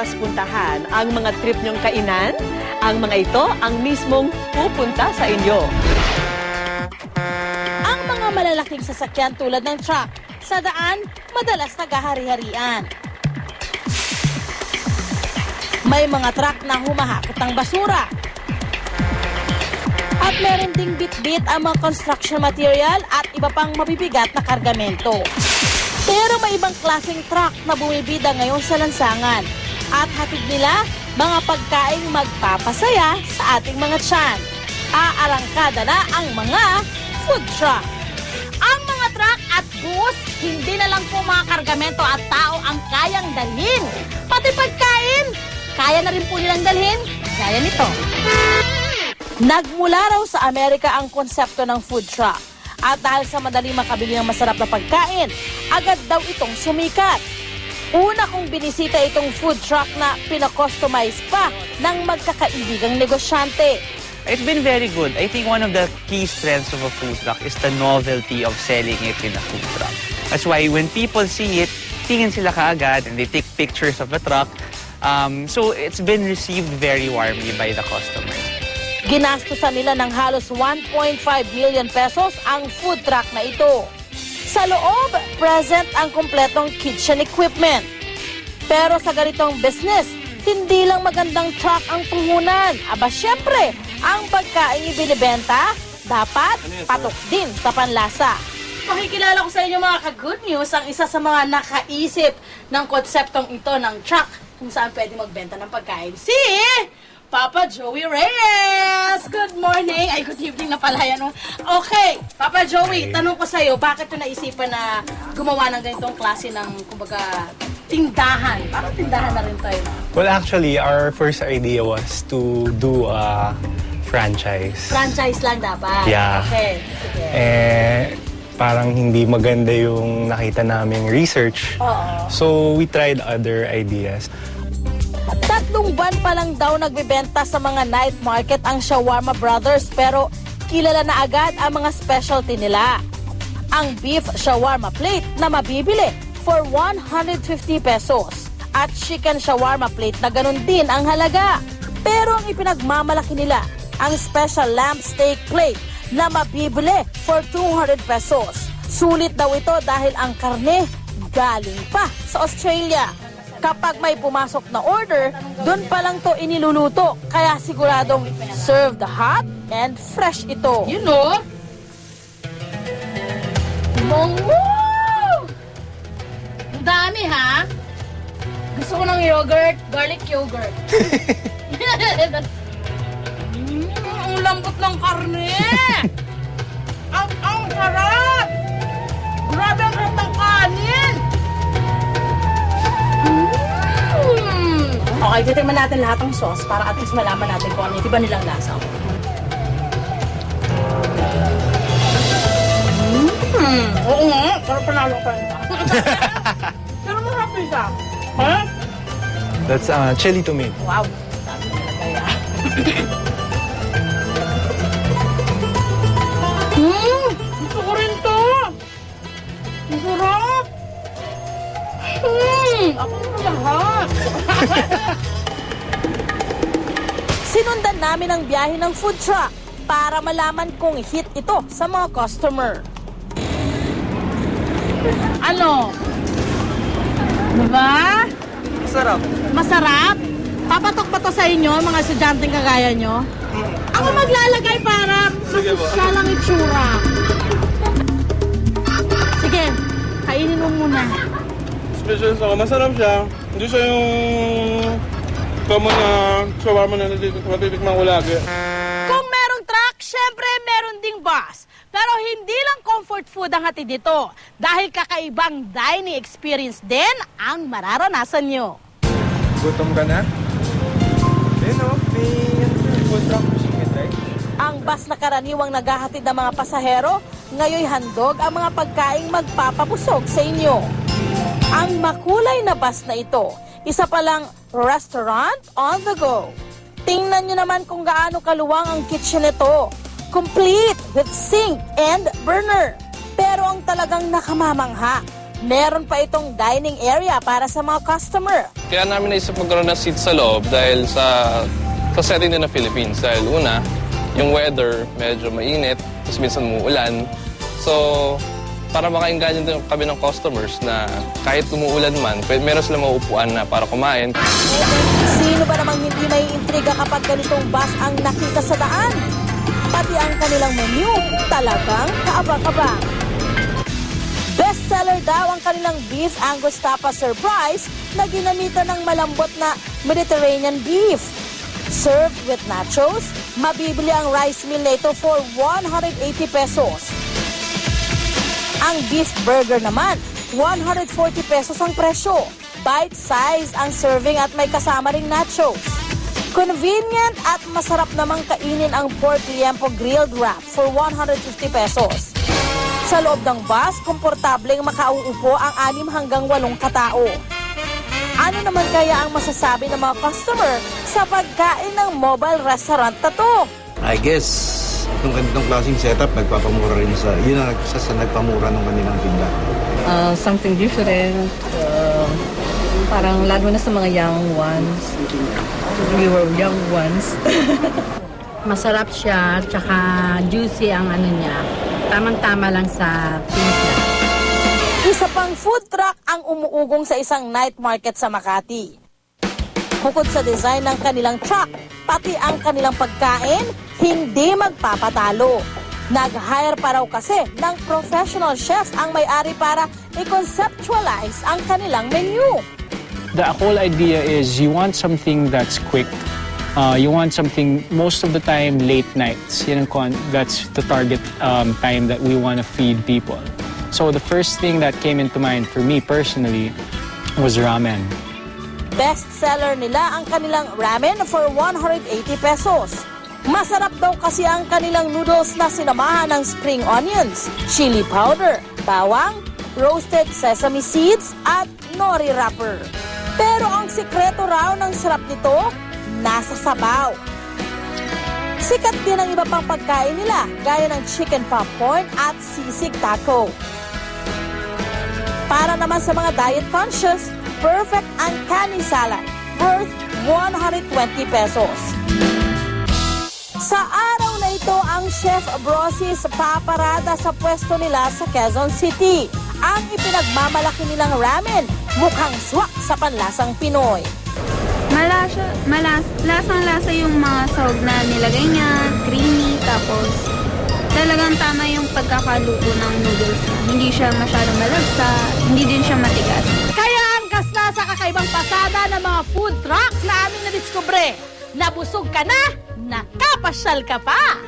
oras puntahan ang mga trip niyong kainan? Ang mga ito ang mismong pupunta sa inyo. Ang mga malalaking sasakyan tulad ng truck, sa daan, madalas nagahari-harian. May mga truck na humahakot ng basura. At meron ding bit-bit ang mga construction material at iba pang mabibigat na kargamento. Pero may ibang klaseng truck na bumibida ngayon sa lansangan. At hatid nila mga pagkaing magpapasaya sa ating mga tiyan. Aarangkada na ang mga food truck. Ang mga truck at bus, hindi na lang po mga kargamento at tao ang kayang dalhin. Pati pagkain, kaya na rin po nilang dalhin, gaya nito. Nagmula raw sa Amerika ang konsepto ng food truck. At dahil sa madaling makabili ng masarap na pagkain, agad daw itong sumikat. Una kong binisita itong food truck na pinakustomize pa ng magkakaibigang negosyante. It's been very good. I think one of the key strengths of a food truck is the novelty of selling it in a food truck. That's why when people see it, tingin sila kaagad and they take pictures of the truck. So it's been received very warmly by the customers. Ginastusan nila ng halos 1.5 million pesos ang food truck na ito. Sa loob, present ang kompletong kitchen equipment. Pero sa ganitong business, hindi lang magandang truck ang puhunan. Aba, syempre, ang pagkain ibinibenta, dapat patok din sa panlasa. Pakikilala ko sa inyo mga ka-good news, ang isa sa mga nakaisip ng konseptong ito ng truck kung saan pwede magbenta ng pagkain. Si Papa Joey Reyes! Good morning! Ay, good evening na pala yan. Okay, Papa Joey, tanong ko sa'yo, bakit ito naisipan na gumawa ng ganitong klase ng, kumbaga, tindahan? Parang tindahan na rin tayo, no? Well, actually, our first idea was to do a franchise. Franchise lang dapat? Yeah. Okay, sige. Parang hindi maganda yung nakita naming research. Oo. So, we tried other ideas. 3 buwan pa lang daw nagbebenta sa mga night market ang Shawarma Brothers, pero kilala na agad ang mga specialty nila. Ang beef shawarma plate na mabibili for 150 pesos at chicken shawarma plate na ganun din ang halaga. Pero ang ipinagmamalaki nila, ang special lamb steak plate na mabibili for 200 pesos. Sulit daw ito dahil ang karne galing pa sa Australia. Kapag may pumasok na order, doon pa lang to iniluluto. Kaya siguradong served hot and fresh ito. You know? Mongo! Ang dami, ha? Gusto ko ng yogurt, garlic yogurt. Ang lambot ng karne! Ang sarap! Grabe ang sarap ng kanin! Okay, titigman natin lahat ng sauce para at least malaman natin kung ano yung iba nilang lasa. Oo nga, pero panalo pa rin. Pero masarap din siya. Ha? That's chili tomato. Wow, dami na kaya. Gusto ko rin to. Masarap. Ako na lahat. Sinundan namin ang biyahe ng food truck para malaman kung hit ito sa mga customer. Ano? Diba? Masarap. Masarap? Papatok ba to sa inyo, mga estudyanteng kagaya nyo? Ako maglalagay para masusya lang itsura. Sige, kainin mo muna. Special ako. Masarap siya. Hindi siya yung common na shawarma na natitikman ko lagi. Kung merong truck, syempre meron ding bus. Pero hindi lang comfort food ang hatid dito. Dahil kakaibang dining experience din ang mararanasan nyo. Gutom ka na? Ayun o, may food truck chicken, right? Ang bus na karaniwang naghahatid ng mga pasahero, ngayon handog ang mga pagkaing magpapabusog sa inyo. Ang makulay na bus na ito, isa palang restaurant on the go. Tingnan nyo naman kung gaano kaluwang ang kitchen nito. Complete with sink and burner. Pero ang talagang nakamamangha, Meron pa itong dining area para sa mga customer. Kaya namin naisip magkaroon ng seat sa loob dahil sa setting din ng Philippines. Dahil una, yung weather medyo mainit, tapos minsan umuulan. So, para makainganyo din kami ng customers na kahit umuulan man, meron silang mauupuan na para kumain. Sino ba namang hindi may intriga kapag ganitong bus ang nakita sa daan? Pati ang kanilang menu, talagang kaabang-abang. Bestseller daw ang kanilang beef Angus Tapa Surprise na ginamitan ng malambot na Mediterranean beef. Served with nachos, mabibili ang rice meal nito for 180 pesos. Ang beef burger naman, 140 pesos ang presyo. Bite size ang serving at may kasama ring nachos. Convenient at masarap namang kainin ang pork liempo grilled wrap for 150 pesos. Sa loob ng bus, komportableng makauupo ang 6 hanggang 8 katao. Ano naman kaya ang masasabi ng mga customer sa pagkain ng mobile restaurant na to? I guess, itong ganitong klaseng setup, nagpapamura rin yun ang nagpamura ng kanilang tinda. Something different, parang lalo na sa mga young ones. We were young ones. Masarap siya, tsaka juicy ang ano niya. Tamang-tama lang sa timpla. Isa pang food truck ang umuugong sa isang night market sa Makati. Bukod sa design ng kanilang truck, pati ang kanilang pagkain, hindi magpapatalo. Nag-hire pa raw kasi ng professional chef ang may-ari para i-conceptualize ang kanilang menu. The whole idea is you want something that's quick. You want something most of the time late nights. That's the target time that we want to feed people. So the first thing that came into mind for me personally was ramen. Bestseller nila ang kanilang ramen for 180 pesos. Masarap daw kasi ang kanilang noodles na sinamahan ng spring onions, chili powder, bawang, roasted sesame seeds at nori wrapper. Pero ang sikreto raw ng sarap nito, nasa sabaw. Sikat din ang iba pang pagkain nila, gaya ng chicken popcorn at sisig taco. Para naman sa mga diet conscious, perfect ang kani salad, worth 120 pesos. Sa araw na ito, ang Chef Brosis paparada sa pwesto nila sa Quezon City. Ang ipinagmamalaki nilang ramen, mukhang swak sa panlasang Pinoy. Lasang-lasa yung mga sahog na nilagay niya, creamy, tapos talagang tama yung pagkakaluto ng noodles niya. Hindi siya masyadong malagsa, hindi din siya matigas. Kaya angkas na sa kakaibang pasada ng mga food truck na aming nadiskubre. Nabusog ka na, nakapasyal ka pa!